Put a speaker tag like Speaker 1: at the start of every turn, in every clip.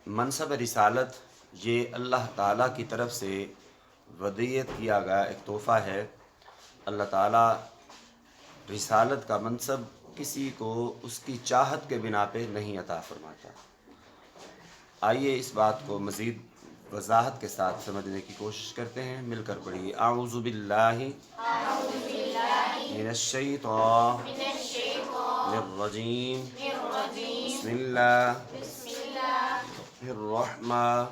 Speaker 1: منصب رسالت یہ اللہ تعالیٰ کی طرف سے ودیعت کیا گیا ایک تحفہ ہے۔ اللہ تعالیٰ رسالت کا منصب کسی کو اس کی چاہت کے بنا پہ نہیں عطا فرماتا۔ آئیے اس بات کو مزید وضاحت کے ساتھ سمجھنے کی کوشش کرتے ہیں، مل کر پڑھیے۔ اعوذ باللہ من الشیطان الرجیم، بسم اللہ الرحمن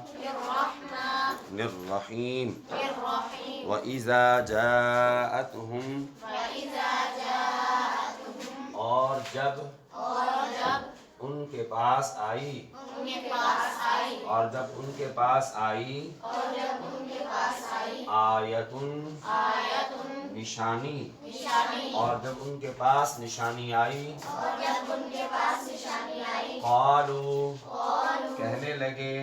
Speaker 1: الرحیم۔ وَإِذَا جَاءَتْهُمْ، اور جب ان کے پاس آئی، اور جب ان کے پاس آئی آیتن، نشانی، اور جب ان کے پاس نشانی آئی قالوا، کہنے لگے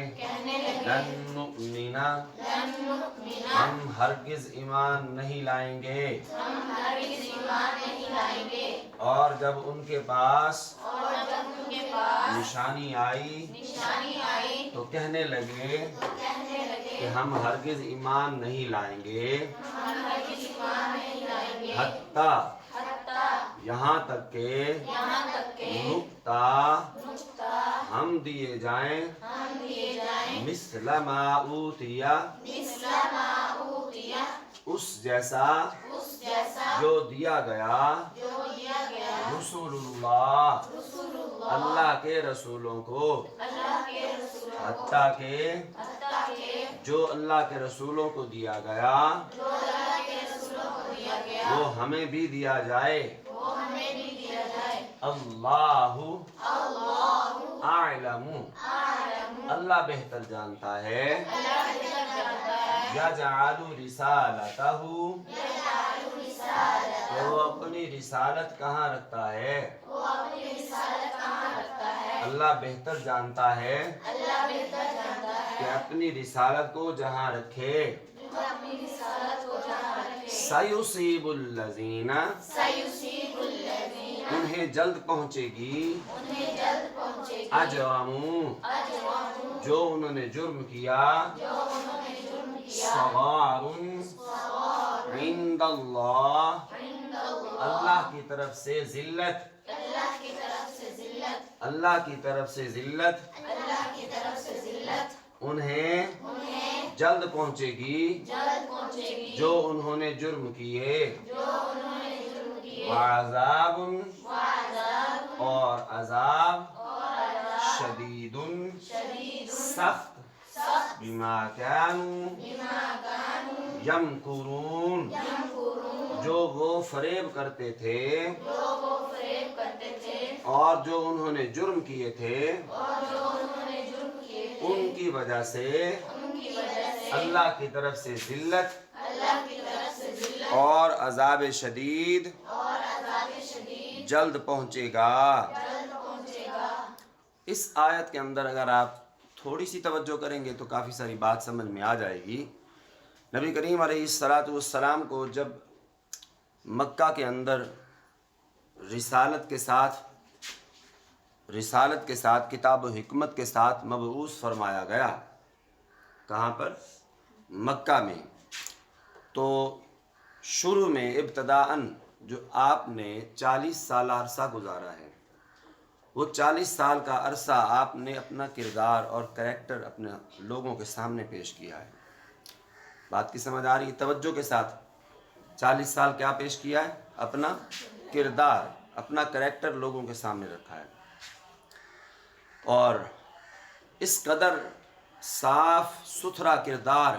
Speaker 1: لن نؤمن، ہم ہرگز ایمان نہیں لائیں گے۔ اور جب ان کے پاس نشانی آئی تو کہنے لگے کہ ہم ہرگز ایمان نہیں لائیں گے، حتیٰ، یہاں تک کہ نُؤْتَىٰ، ہم دیے جائیں مثل ما اوتیٰ، اس جیسا جو دیا گیا رسول اللہ، اللہ کے رسولوں کو، حتیٰ کہ جو اللہ کے رسولوں کو دیا گیا وہ ہمیں بھی دیا جائے۔ اللہ اعلم، اللہ بہتر جانتا ہے، یجعل رسالتہ، کہ وہ اپنی رسالت کہاں رکھتا ہے، اللہ بہتر جانتا ہے کہ اپنی رسالت کو جہاں رکھے۔ سَيُصِيبُ الَّذِينَ، انہیں جلد پہنچے گی، اجرموا، جو انہوں نے جرم کیا، صغار عند اللہ، اللہ کی طرف سے ذلت، اللہ کی طرف سے ذلت انہیں جلد پہنچے گی جو انہوں نے جرم کیے، وعذاب، اور عذاب، شدید، سخت، بما كانوا یمکرون، جو وہ فریب کرتے تھے اور جو انہوں نے جرم کیے تھے ان کی وجہ سے اللہ کی طرف سے ذلت اور عذاب شدید جلد پہنچے گا۔ اس آیت کے اندر اگر آپ تھوڑی سی توجہ کریں گے تو کافی ساری بات سمجھ میں آ جائے گی۔ نبی کریم علیہ السلام کو جب مکہ کے اندر رسالت کے ساتھ کتاب و حکمت کے ساتھ مبعوث فرمایا گیا، کہاں پر؟ مکہ میں۔ تو شروع میں ابتداءً جو آپ نے 40 سال عرصہ گزارا ہے، وہ 40 سال کا عرصہ آپ نے اپنا کردار اور کریکٹر اپنے لوگوں کے سامنے پیش کیا ہے۔ بات کی سمجھ آ رہی ہے؟ توجہ کے ساتھ 40 سال کیا پیش کیا ہے؟ اپنا کردار، اپنا کریکٹر لوگوں کے سامنے رکھا ہے، اور اس قدر صاف ستھرا کردار،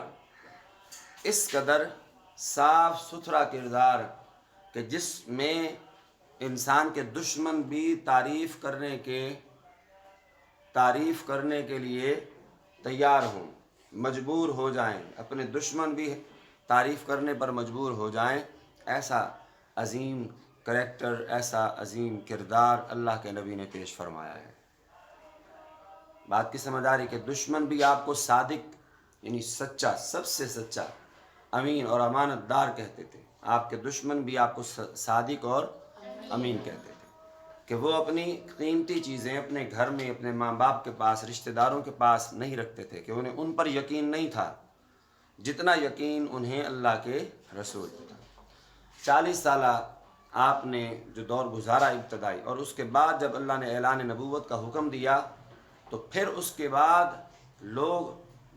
Speaker 1: اس قدر صاف ستھرا کردار کہ جس میں انسان کے دشمن بھی تعریف کرنے کے لیے تیار ہوں، مجبور ہو جائیں، اپنے دشمن بھی تعریف کرنے پر مجبور ہو جائیں، ایسا عظیم کریکٹر، ایسا عظیم کردار اللہ کے نبی نے پیش فرمایا ہے۔ بات کی سمجھ آ رہی کہ دشمن بھی آپ کو صادق، یعنی سچا، سب سے سچا، امین اور امانت دار کہتے تھے۔ آپ کے دشمن بھی آپ کو صادق اور امین کہتے تھے۔ کہ وہ اپنی قیمتی چیزیں اپنے گھر میں اپنے ماں باپ کے پاس رشتہ داروں کے پاس نہیں رکھتے تھے، کہ انہیں ان پر یقین نہیں تھا جتنا یقین انہیں اللہ کے رسول پہ تھا۔ 40 سالہ آپ نے جو دور گزارا ابتدائی، اور اس کے بعد جب اللہ نے اعلان نبوت کا حکم دیا تو پھر اس کے بعد لوگ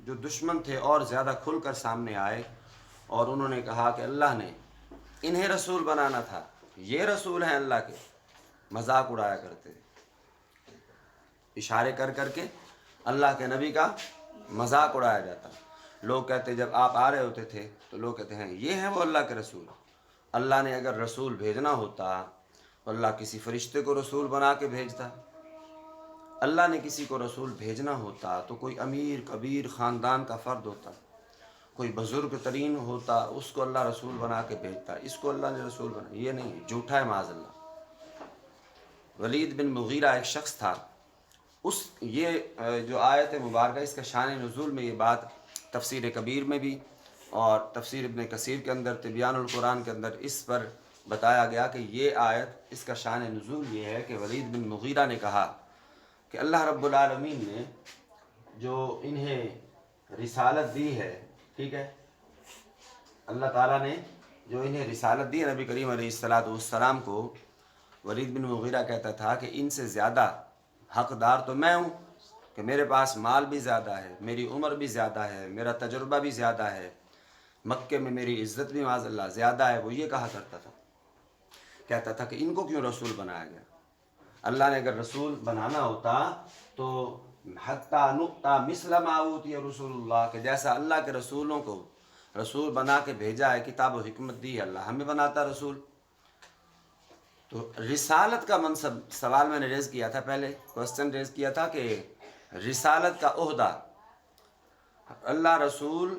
Speaker 1: جو دشمن تھے اور زیادہ کھل کر سامنے آئے، اور انہوں نے کہا کہ اللہ نے انہیں رسول بنانا تھا، یہ رسول ہیں اللہ کے۔ مذاق اڑایا کرتے تھے، اشارے کر کر کے اللہ کے نبی کا مذاق اڑایا جاتا۔ لوگ کہتے جب آپ آ رہے ہوتے تھے تو لوگ کہتے ہیں یہ ہیں وہ اللہ کے رسول۔ اللہ نے اگر رسول بھیجنا ہوتا تو اللہ کسی فرشتے کو رسول بنا کے بھیجتا۔ اللہ نے کسی کو رسول بھیجنا ہوتا تو کوئی امیر کبیر خاندان کا فرد ہوتا، کوئی بزرگ ترین ہوتا، اس کو اللہ رسول بنا کے بھیجتا۔ اس کو اللہ نے رسول بنا، یہ نہیں، جھوٹا ہے معاذ اللہ۔ ولید بن مغیرہ ایک شخص تھا، یہ جو آیت مبارکہ اس کا شان نزول میں یہ بات تفسیر کبیر میں بھی اور تفسیر ابن کثیر کے اندر تبیان القرآن کے اندر اس پر بتایا گیا کہ یہ آیت اس کا شان نزول یہ ہے کہ ولید بن مغیرہ نے کہا کہ اللہ رب العالمین نے جو انہیں رسالت دی ہے، ٹھیک ہے، اللہ تعالیٰ نے جو انہیں رسالت دی ہے نبی کریم علیہ السلام کو، ولید بن مغیرہ کہتا تھا کہ ان سے زیادہ حقدار تو میں ہوں، کہ میرے پاس مال بھی زیادہ ہے، میری عمر بھی زیادہ ہے، میرا تجربہ بھی زیادہ ہے، مکے میں میری عزت بھی معاذ اللہ زیادہ ہے۔ وہ یہ کہا کرتا تھا، کہتا تھا کہ ان کو کیوں رسول بنایا گیا؟ اللہ نے اگر رسول بنانا ہوتا تو حتیٰ نؤتی مثل ما اوتی رسول اللہ، کہ جیسا اللہ کے رسولوں کو رسول بنا کے بھیجا ہے، کتاب و حکمت دی ہے اللہ، ہمیں بناتا رسول۔ تو رسالت کا منصب، سوال میں نے ریز کیا تھا پہلے، کوسچن ریز کیا تھا کہ رسالت کا عہدہ اللہ رسول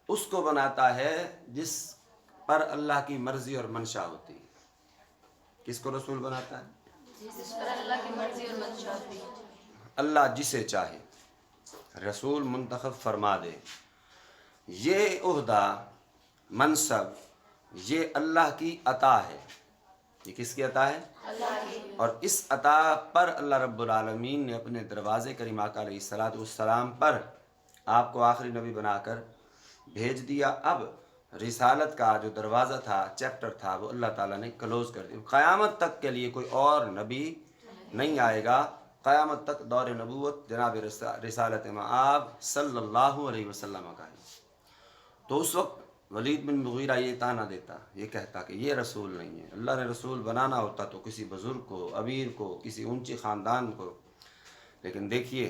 Speaker 1: اس کو بناتا ہے جس پر اللہ کی مرضی اور منشا ہوتی ہے۔ کس کو رسول بناتا ہے؟
Speaker 2: جس پر اللہ کی مرضی اور منشا ہوتی ہے۔
Speaker 1: اللہ جسے چاہے رسول منتخب فرما دے۔ یہ عہدہ منصب یہ اللہ کی عطا ہے۔ یہ کس کی عطا ہے؟
Speaker 2: اللہ کی۔
Speaker 1: اور اس عطا پر اللہ رب العالمین نے اپنے دروازے کریم آقا علیہ السلام پر آپ کو آخری نبی بنا کر بھیج دیا۔ اب رسالت کا جو دروازہ تھا، چیپٹر تھا، وہ اللہ تعالیٰ نے کلوز کر دیا۔ قیامت تک کے لیے کوئی اور نبی نہیں آئے گا، قیامت تک دور نبوت جناب رسالت مآب صلی اللہ علیہ وسلم کا ہے۔ تو اس وقت ولید بن مغیرہ یہ تانا دیتا، یہ کہتا کہ یہ رسول نہیں ہے، اللہ نے رسول بنانا ہوتا تو کسی بزرگ کو، امیر کو، کسی اونچی خاندان کو۔ لیکن دیکھیے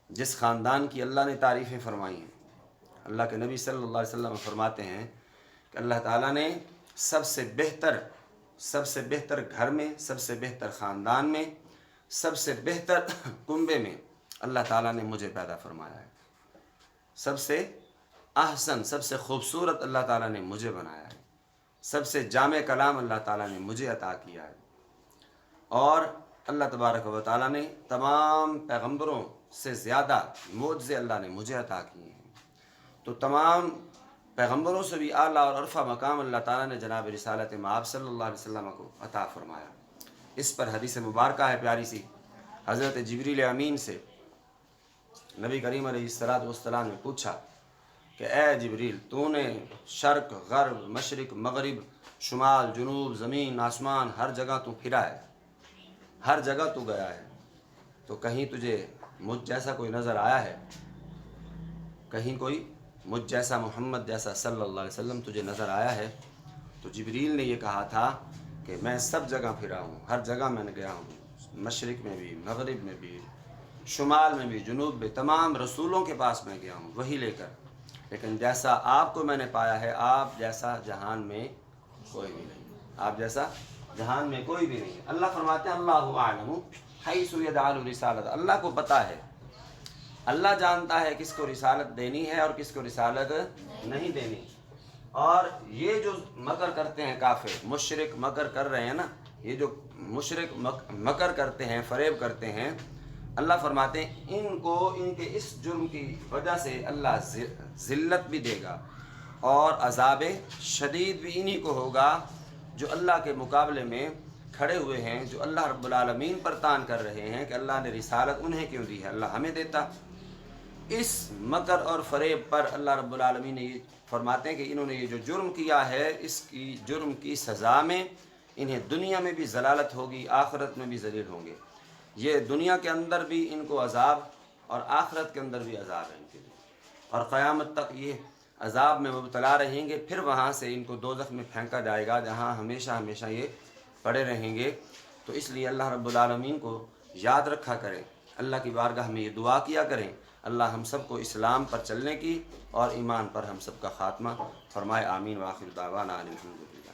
Speaker 1: جس خاندان کی اللہ نے تعریفیں فرمائی ہیں، اللہ کے نبی صلی اللہ علیہ وسلم فرماتے ہیں کہ اللہ تعالیٰ نے سب سے بہتر گھر میں، سب سے بہتر خاندان میں، سب سے بہتر کنبے میں اللہ تعالیٰ نے مجھے پیدا فرمایا ہے۔ سب سے احسن، سب سے خوبصورت اللہ تعالیٰ نے مجھے بنایا ہے۔ سب سے جامع کلام اللہ تعالیٰ نے مجھے عطا کیا ہے۔ اور اللہ تبارک و تعالیٰ نے تمام پیغمبروں سے زیادہ معجزے اللہ نے مجھے عطا کیے ہیں۔ تو تمام پیغمبروں سے بھی اعلیٰ اور عرفہ مقام اللہ تعالیٰ نے جناب رسالت مآب صلی اللہ علیہ وسلم کو عطا فرمایا۔ اس پر حدیث مبارکہ ہے پیاری سی، حضرت جبریل امین سے نبی کریم علیہ السلام نے پوچھا کہ اے جبریل، تو نے شرق غرب مشرق مغرب شمال جنوب زمین آسمان ہر جگہ تو پھرا ہے، ہر جگہ تو گیا ہے، تو کہیں تجھے مجھ جیسا کوئی نظر آیا ہے؟ کہیں کوئی مجھ جیسا محمد جیسا صلی اللہ علیہ وسلم تجھے نظر آیا ہے؟ تو جبریل نے یہ کہا تھا کہ میں سب جگہ پھرا ہوں، ہر جگہ میں نے گیا ہوں، مشرق میں بھی مغرب میں بھی شمال میں بھی جنوب میں، تمام رسولوں کے پاس میں گیا ہوں وہی لے کر، لیکن جیسا آپ کو میں نے پایا ہے، آپ جیسا جہان میں کوئی بھی نہیں، آپ جیسا جہان میں کوئی بھی نہیں۔ اللہ فرماتے ہیں اللہ اعلم حیث یجعل رسالت، اللہ کو پتہ ہے، اللہ جانتا ہے کس کو رسالت دینی ہے اور کس کو رسالت نہیں دینی۔ اور یہ جو مکر کرتے ہیں کافر، مشرک مکر کر رہے ہیں نا، یہ جو مشرک مکر کرتے ہیں، فریب کرتے ہیں، اللہ فرماتے ہیں ان کو ان کے اس جرم کی وجہ سے اللہ ذلت بھی دے گا اور عذاب شدید بھی انہی کو ہوگا جو اللہ کے مقابلے میں کھڑے ہوئے ہیں جو اللہ رب العالمین پر تان کر رہے ہیں کہ اللہ نے رسالت انہیں کیوں دی ہے، اللہ ہمیں دیتا۔ اس مکر اور فریب پر اللہ رب العالمین نے یہ فرماتے ہیں کہ انہوں نے یہ جو جرم کیا ہے، اس کی جرم کی سزا میں انہیں دنیا میں بھی ضلالت ہوگی، آخرت میں بھی ذلیل ہوں گے۔ یہ دنیا کے اندر بھی ان کو عذاب اور آخرت کے اندر بھی عذاب ہے ان کے لیے، اور قیامت تک یہ عذاب میں مبتلا رہیں گے، پھر وہاں سے ان کو دوزخ میں پھینکا جائے گا جہاں ہمیشہ ہمیشہ یہ پڑے رہیں گے۔ تو اس لیے اللہ رب العالمین کو یاد رکھا کریں، اللہ کی بارگاہ میں یہ دعا کیا کریں، اللہ ہم سب کو اسلام پر چلنے کی اور ایمان پر ہم سب کا خاتمہ فرمائے، آمین۔ وآخر دعوانا ان الحمد للہ۔